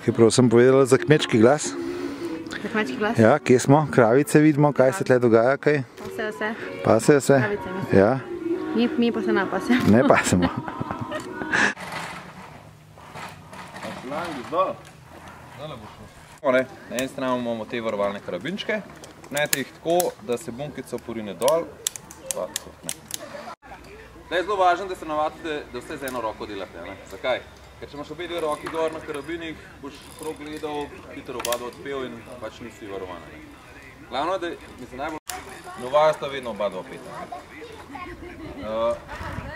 Kaj prav sem povedala za kmečki glas? Za kmečki glas? Ja, kje smo? Kravice vidimo, kaj se tle dogaja, kaj? Vse. Pasejo se? Kravice, mislim. Ja. Mi pa se napasemo. Ne pasemo. Na eni strani imamo te varovalne karabinčke, vnete jih tako, da se bunkica porine dol. Zdaj je zelo važno, da se navadite, da vse z eno roko delate. Zakaj? Ker če imaš obe dve roki gor na karabinih, boš prav gledal, hitro oba odpel in pač nisi varovan. Glavno je, da mislim najbolj novaja sta vedno oba dva peta.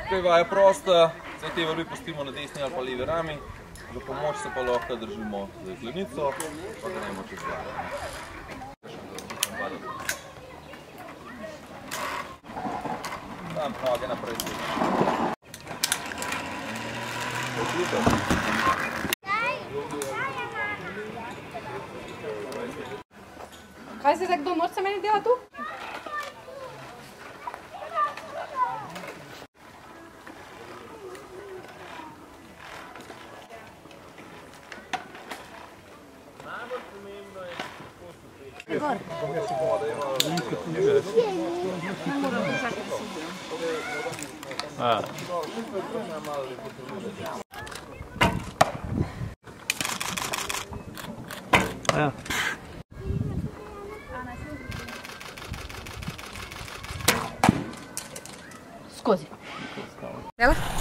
Tukaj vaja prosta, vse te vrvi pustimo na desni ali pa levi rami. Za pomoč se pa lahko držimo z jeklenico, pa gremo čez glavo. Tam noge naprej. Kaj se zdaj kdo norca meni dela tu? Gor. Ja. Skozi.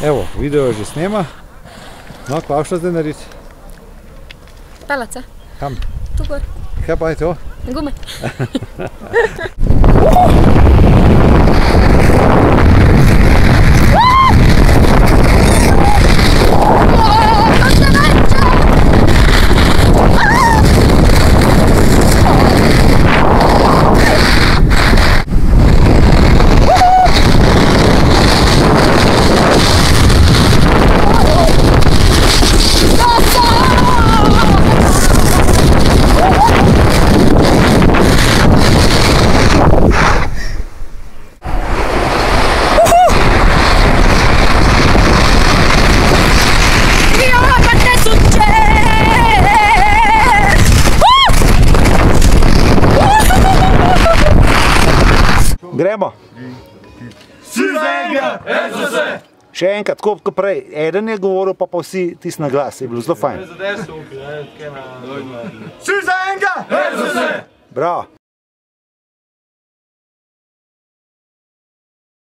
Evo, video že snema. No, kva šta zdaj narediti? Pelat se. Kam? Tu gor. Kaj pa je to? Gume. Gremo! Sizenga, SSS! Še enkrat, tako kot prej. Eden je govoril, pa vsi tisti na glas. Je bilo zelo fajn. Sizenga, SSS! Bravo!